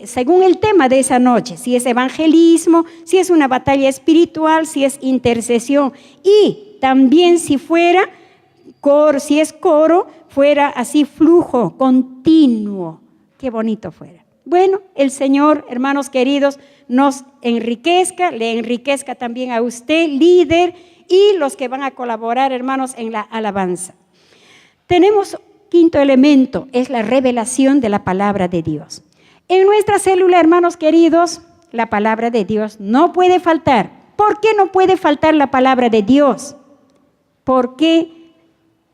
según el tema de esa noche, si es evangelismo, si es una batalla espiritual, si es intercesión, y también si fuera coro, si es coro, fuera así flujo continuo. Qué bonito fuera. Bueno, el Señor, hermanos queridos, nos enriquezca, le enriquezca también a usted, líder, y los que van a colaborar, hermanos, en la alabanza. Tenemos quinto elemento, es la revelación de la palabra de Dios. En nuestra célula, hermanos queridos, la palabra de Dios no puede faltar. ¿Por qué no puede faltar la palabra de Dios? Porque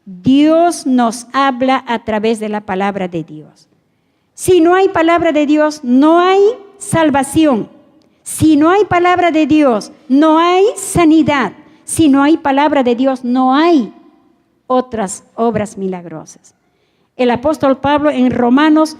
Dios nos habla a través de la palabra de Dios. Si no hay palabra de Dios, no hay salvación. Si no hay palabra de Dios, no hay sanidad. Si no hay palabra de Dios, no hay otras obras milagrosas. El apóstol Pablo en Romanos,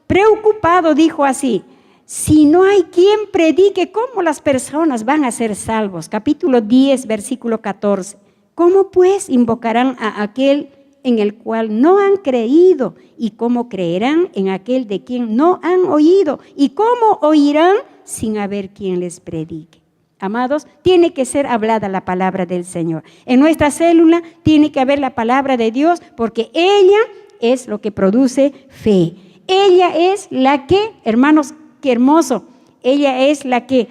preocupado, dijo así: si no hay quien predique, ¿cómo las personas van a ser salvos? Capítulo 10, versículo 14. ¿Cómo pues invocarán a aquel en el cual no han creído? ¿Y cómo creerán en aquel de quien no han oído? ¿Y cómo oirán sin haber quien les predique? Amados, tiene que ser hablada la palabra del Señor. En nuestra célula tiene que haber la palabra de Dios, porque ella es lo que produce fe. Ella es la que, hermanos, qué hermoso, ella es la que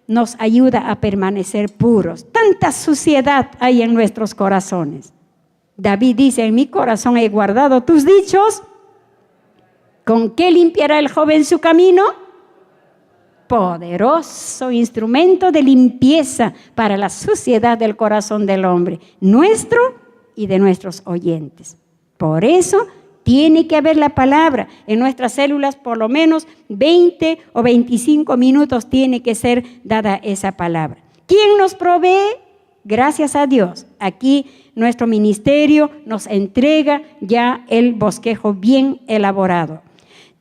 nos ayuda a permanecer puros. Tanta suciedad hay en nuestros corazones. David dice: en mi corazón he guardado tus dichos. ¿Con qué limpiará el joven su camino? Poderoso instrumento de limpieza para la suciedad del corazón del hombre, nuestro y de nuestros oyentes. Por eso tiene que haber la palabra. En nuestras células por lo menos 20 o 25 minutos tiene que ser dada esa palabra. ¿Quién nos provee? Gracias a Dios. Aquí nuestro ministerio nos entrega ya el bosquejo bien elaborado.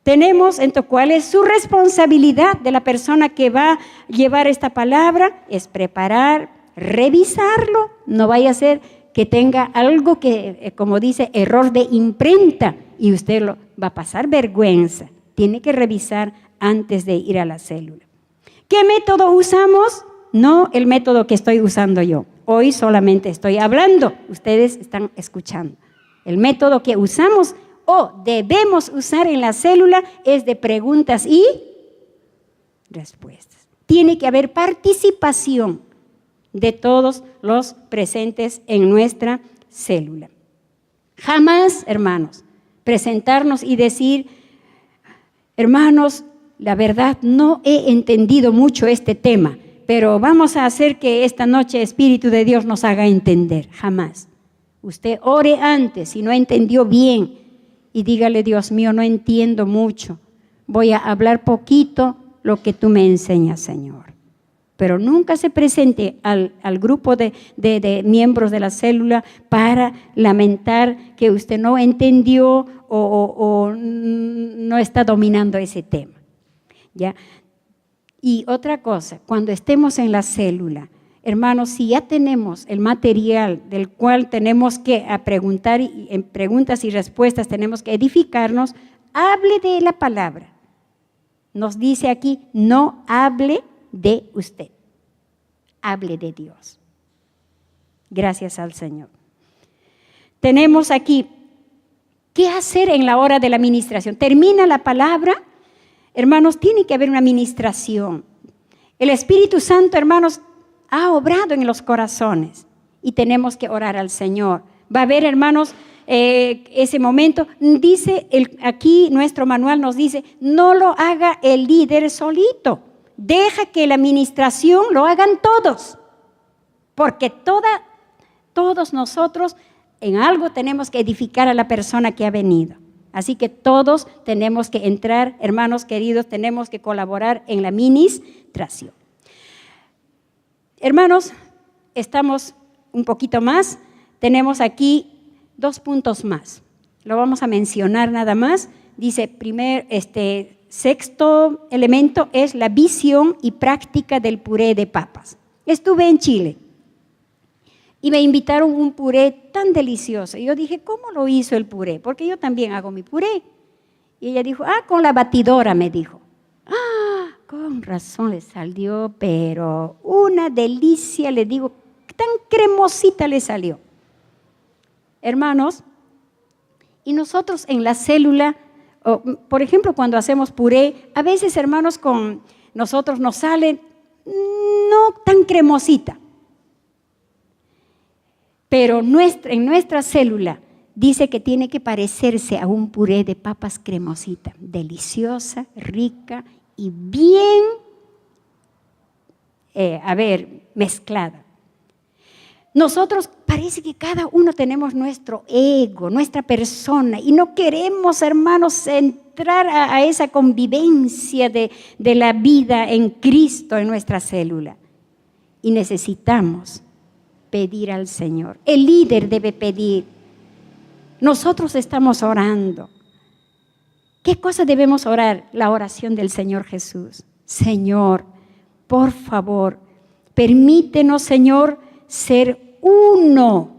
Tenemos entonces cuál es su responsabilidad de la persona que va a llevar esta palabra, es preparar, revisarlo, no vaya a ser que tenga algo que, como dice, error de imprenta y usted lo va a pasar vergüenza. Tiene que revisar antes de ir a la célula. ¿Qué método usamos? No el método que estoy usando yo. Hoy solamente estoy hablando, ustedes están escuchando. El método que usamos o debemos usar en la célula es de preguntas y respuestas. Tiene que haber participación de todos los presentes en nuestra célula. Jamás, hermanos, presentarnos y decir: hermanos, la verdad no he entendido mucho este tema, pero vamos a hacer que esta noche Espíritu de Dios nos haga entender. Jamás. Usted ore antes, si no entendió bien, y dígale: Dios mío, no entiendo mucho, voy a hablar poquito lo que tú me enseñas, Señor. Pero nunca se presente al grupo de miembros de la célula para lamentar que usted no entendió o no está dominando ese tema, ¿ya? Y otra cosa, cuando estemos en la célula, hermanos, si ya tenemos el material del cual tenemos que preguntar, y en preguntas y respuestas tenemos que edificarnos, hable de la palabra. Nos dice aquí: no hable de usted, hable de Dios. Gracias al Señor. Tenemos aquí, ¿qué hacer en la hora de la ministración? Termina la palabra, hermanos, tiene que haber una ministración. El Espíritu Santo, hermanos, ha obrado en los corazones y tenemos que orar al Señor. Va a haber, hermanos, ese momento, dice aquí nuestro manual nos dice: no lo haga el líder solito, deja que la administración lo hagan todos, porque todos nosotros en algo tenemos que edificar a la persona que ha venido. Así que todos tenemos que entrar, hermanos queridos, tenemos que colaborar en la ministración. Hermanos, estamos un poquito más, tenemos aquí 2 puntos más. Lo vamos a mencionar nada más. Dice, sexto elemento es la visión y práctica del puré de papas. Estuve en Chile Y me invitaron un puré tan delicioso. Y yo dije, ¿cómo lo hizo el puré? Porque yo también hago mi puré. Y ella dijo, con la batidora, me dijo. Con razón le salió, pero una delicia, le digo, tan cremosita le salió. Hermanos, y nosotros en la célula, por ejemplo, cuando hacemos puré, a veces, hermanos, con nosotros nos sale no tan cremosita. Pero en nuestra célula dice que tiene que parecerse a un puré de papas cremosita, deliciosa, rica y bien, mezclada. Nosotros parece que cada uno tenemos nuestro ego, nuestra persona, y no queremos, hermanos, entrar a esa convivencia de la vida en Cristo en nuestra célula. Y necesitamos pedir al Señor. El líder debe pedir. Nosotros estamos orando. ¿Qué cosa debemos orar? La oración del Señor Jesús. Señor, por favor, permítenos, Señor, ser uno,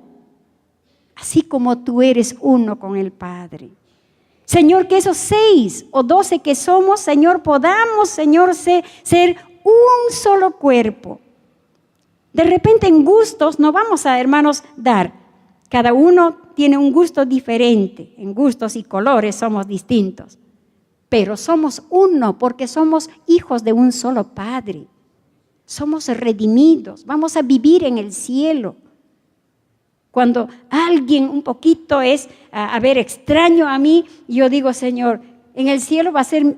así como tú eres uno con el Padre. Señor, que esos 6 o 12 que somos, Señor, podamos, Señor, ser un solo cuerpo. De repente en gustos no vamos a, hermanos, dar. Cada uno tiene un gusto diferente. En gustos y colores somos distintos. Pero somos uno porque somos hijos de un solo Padre. Somos redimidos. Vamos a vivir en el cielo. Cuando alguien un poquito es, extraño a mí, yo digo, Señor, en el cielo va a ser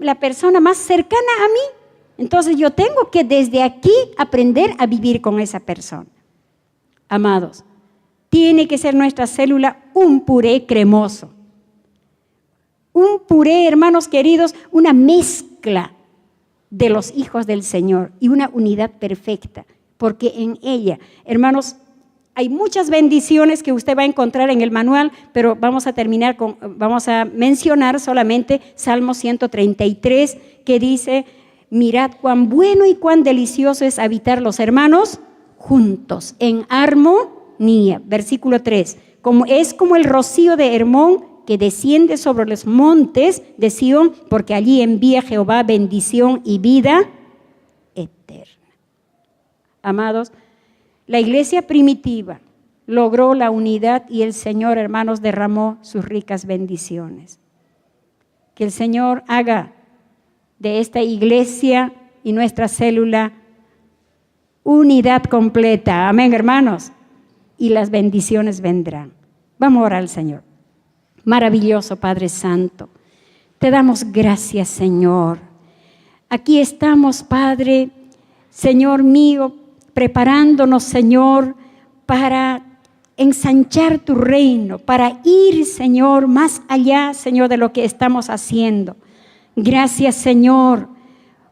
la persona más cercana a mí. Entonces yo tengo que desde aquí aprender a vivir con esa persona. Amados, tiene que ser nuestra célula un puré cremoso. Un puré, hermanos queridos, una mezcla de los hijos del Señor y una unidad perfecta. Porque en ella, hermanos, hay muchas bendiciones que usted va a encontrar en el manual, pero vamos a mencionar solamente Salmo 133, que dice: mirad cuán bueno y cuán delicioso es habitar los hermanos juntos, en armonía. Versículo 3, como el rocío de Hermón que desciende sobre los montes de Sión, porque allí envía Jehová bendición y vida eterna. Amados, la iglesia primitiva logró la unidad y el Señor, hermanos, derramó sus ricas bendiciones. Que el Señor haga de esta iglesia y nuestra célula unidad completa. Amén, hermanos. Y las bendiciones vendrán. Vamos a orar al Señor. Maravilloso Padre Santo, te damos gracias, Señor. Aquí estamos, Padre, Señor mío, preparándonos, Señor, para ensanchar tu reino, para ir, Señor, más allá, Señor, de lo que estamos haciendo. Gracias, Señor,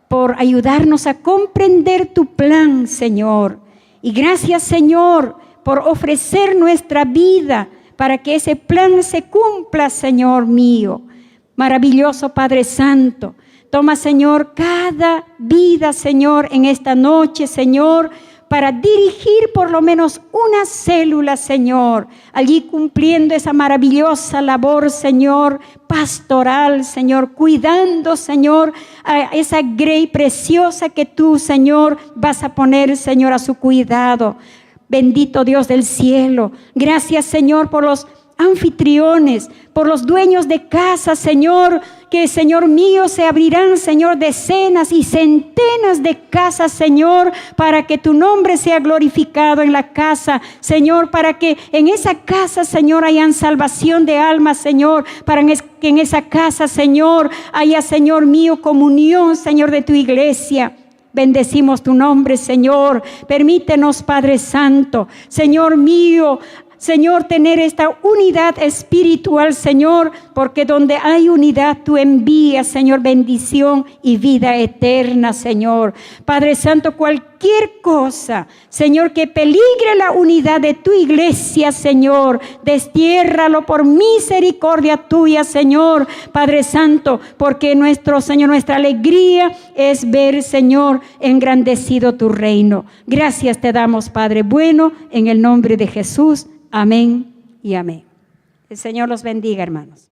por ayudarnos a comprender tu plan, Señor. Y gracias, Señor, por ofrecer nuestra vida para que ese plan se cumpla, Señor mío. Maravilloso Padre Santo, toma, Señor, cada vida, Señor, en esta noche, Señor, para dirigir por lo menos una célula, Señor, allí cumpliendo esa maravillosa labor, Señor, pastoral, Señor, cuidando, Señor, a esa grey preciosa que tú, Señor, vas a poner, Señor, a su cuidado. Bendito Dios del cielo, gracias, Señor, por los anfitriones, por los dueños de casa, Señor, que, Señor mío, se abrirán, Señor, decenas y centenas de casas, Señor, para que tu nombre sea glorificado en la casa, Señor, para que en esa casa, Señor, hayan salvación de almas, Señor, para que en esa casa, Señor, haya, Señor mío, comunión, Señor, de tu iglesia. Bendecimos tu nombre, Señor. Permítenos, Padre Santo, Señor mío, Señor, tener esta unidad espiritual, Señor, porque donde hay unidad, tú envías, Señor, bendición y vida eterna, Señor. Padre Santo, cualquier cosa, Señor, que peligre la unidad de tu iglesia, Señor, destiérralo por misericordia tuya, Señor, Padre Santo, porque nuestro, Señor, nuestra alegría es ver, Señor, engrandecido tu reino. Gracias te damos, Padre bueno, en el nombre de Jesús. Amén y amén. El Señor los bendiga, hermanos.